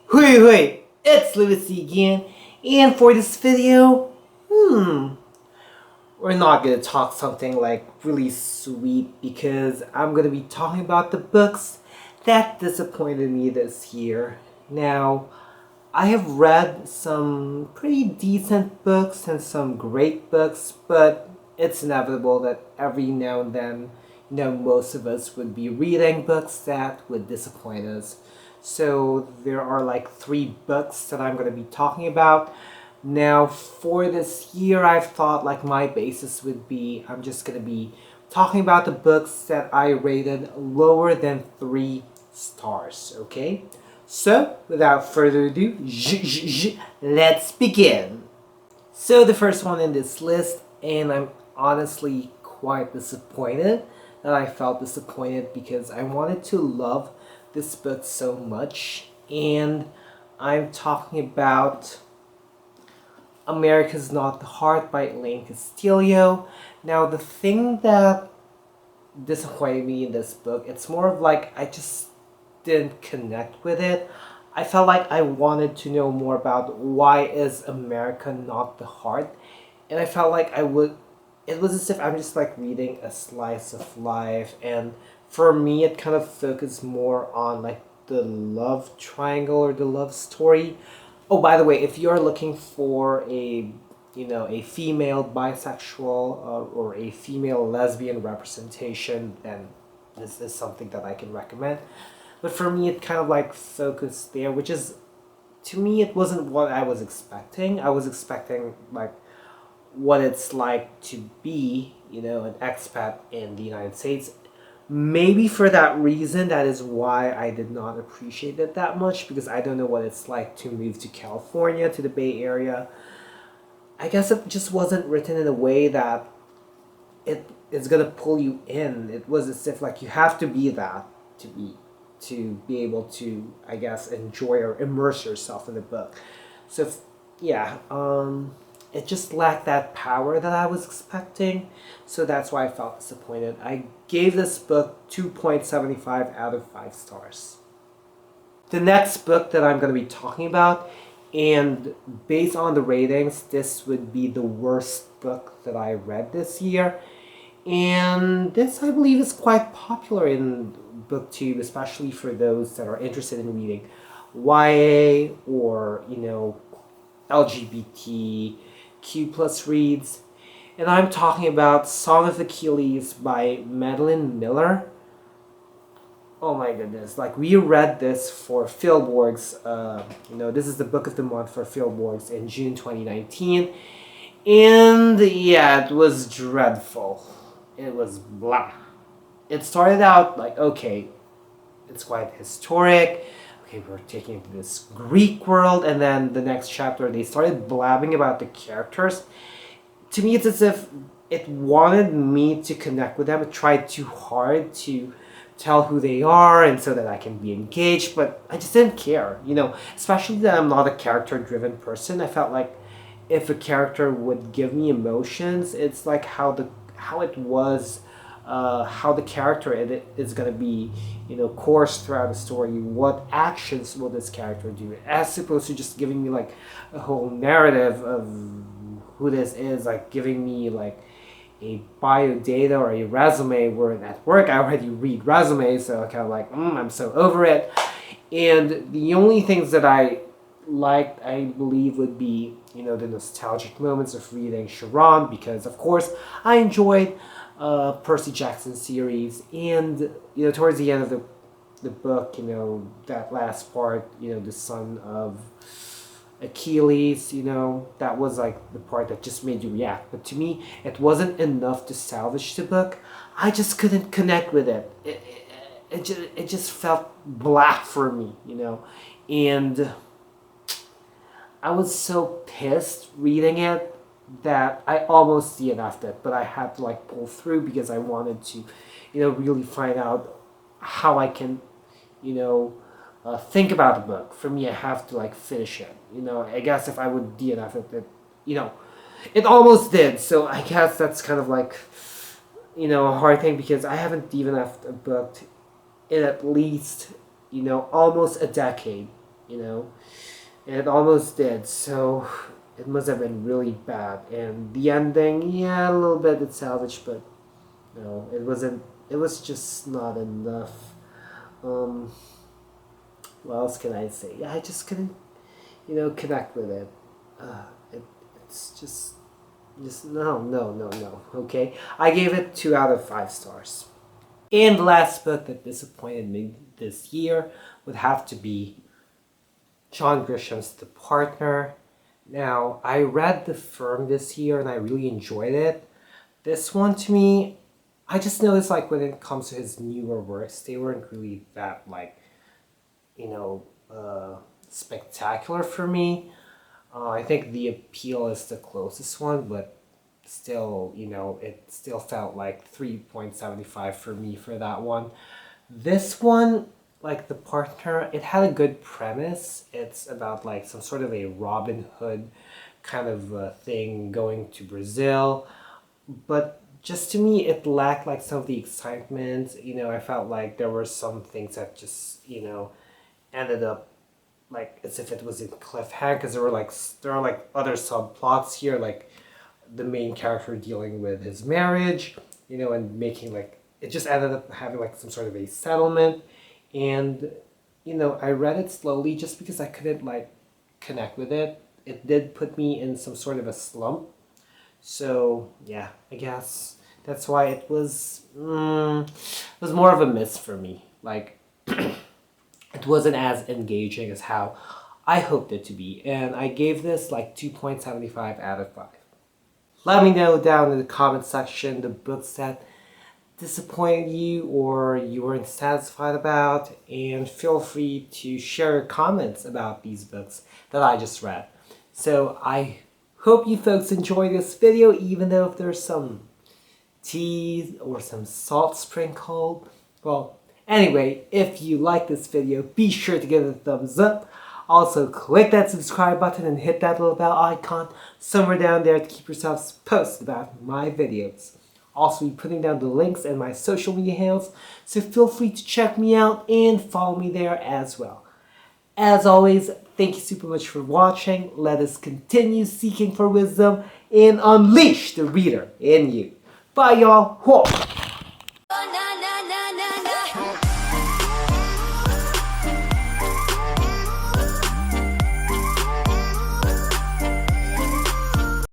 Hey, it's louisity again, and for this video, we're not gonna talk something like really sweet because I'm gonna be talking about the books that disappointed me this year. Now, I have read some pretty decent books and some great books, but it's inevitable that every now and then, most of us would be reading books that would disappoint us. So there are like 3 books that I'm going to be talking about. Now, for this year, I've thought like my basis would be I'm just going to be talking about the books that I rated lower than 3 stars, okay? So, without further ado, let's begin. So, the first one in this list, and I'm honestly quite disappointed that I felt disappointed because I wanted to love this book so much, and I'm talking about America's Not the Heart by Elaine Castillo. Now, the thing that disappointed me in this book, it's more of like I just didn't connect with it. I felt like I wanted to know more about why is America not the heart, and I felt like I would. It was as if I'm just like reading a slice of life, and for me, it kind of focused more on like the love triangle or the love story. Oh, by the way, if you're looking for a female bisexual or a female lesbian representation, then this is something that I can recommend. But for me, it kind of like focused there, which is, to me, it wasn't what I was expecting. I was expecting like what it's like to be, an expat in the United States. Maybe for that reason, that is why I did not appreciate it that much, because I don't know what it's like to move to California, to the Bay Area. I guess it just wasn't written in a way that it is gonna pull you in. It was as if like you have to be that to be able to, I guess, enjoy or immerse yourself in the book. So yeah, it just lacked that power that I was expecting. So that's why I felt disappointed. I gave this book 2.75 out of 5 stars. The next book that I'm going to be talking about, and based on the ratings, this would be the worst book that I read this year. And this, I believe, is quite popular in booktube, especially for those that are interested in reading YA or, LGBTQ plus reads. And I'm talking about Song of Achilles by Madeline Miller. Oh my goodness, like we read this for Philborg's, this is the book of the month for Philborg's in June 2019. And yeah, it was dreadful. It was blah. It started out like, okay, it's quite historic. Okay, we're taking into this Greek world, and then the next chapter they started blabbing about the characters. To me, it's as if it wanted me to connect with them. It tried too hard to tell who they are and so that I can be engaged, but I just didn't care, especially that I'm not a character driven person. I felt like if a character would give me emotions, it's like how it was, how the character is going to be, course throughout the story. What actions will this character do, as opposed to just giving me like a whole narrative of who this is, like giving me like a bio data or a resume, where at work I already read resumes, so I kind of like, I'm so over it. And the only things that I liked, I believe, would be, the nostalgic moments of reading Sharon, because of course I enjoyed Percy Jackson series, and towards the end of the book, that last part, the son of Achilles, that was like the part that just made you react. But to me, it wasn't enough to salvage the book. I just couldn't connect with it. It just felt black for me, and I was so pissed reading it that I almost DNF'd it, but I had to like pull through because I wanted to, really find out how I can, think about the book. For me, I have to like finish it. I guess if I would DNF it almost did. So I guess that's kind of like, a hard thing, because I haven't DNF'd a book in at least, almost a decade. you know. It almost did, so it must have been really bad. And the ending, yeah, a little bit it's salvaged, but no, it wasn't. It was just not enough. Um, what else can I say? Yeah, I just couldn't, connect with it. It it's just no, no, no, no. Okay, I gave it 2 out of 5 stars. And the last book that disappointed me this year would have to be John Grisham's The Partner. Now, I read The Firm this year and I really enjoyed it. This one to me, I just noticed like when it comes to his newer works, they weren't really that like, you know, spectacular for me. I think The Appeal is the closest one, but still, it still felt like 3.75 for me for that one. This one, like The Partner, it had a good premise. It's about like some sort of a Robin Hood kind of thing going to Brazil. But just to me, it lacked like some of the excitement. I felt like there were some things that just, ended up like as if it was in cliffhanger because there are like other subplots here, like the main character dealing with his marriage, and making like it just ended up having like some sort of a settlement. And I read it slowly just because I couldn't like connect with it. It did put me in some sort of a slump. So yeah, I guess that's why it was more of a miss for me. Like it wasn't as engaging as how I hoped it to be, and I gave this like 2.75 out of 5. Let me know down in the comment section the books that disappointed you or you weren't satisfied about, and feel free to share your comments about these books that I just read. So I hope you folks enjoy this video, even though if there's some tea or some salt sprinkled. Well, anyway, if you like this video, be sure to give it a thumbs up. Also, click that subscribe button and hit that little bell icon somewhere down there to keep yourselves posted about my videos. Also, be putting down the links and my social media handles, so feel free to check me out and follow me there as well. As always, thank you super much for watching. Let us continue seeking for wisdom and unleash the reader in you. Bye, y'all. Whoa.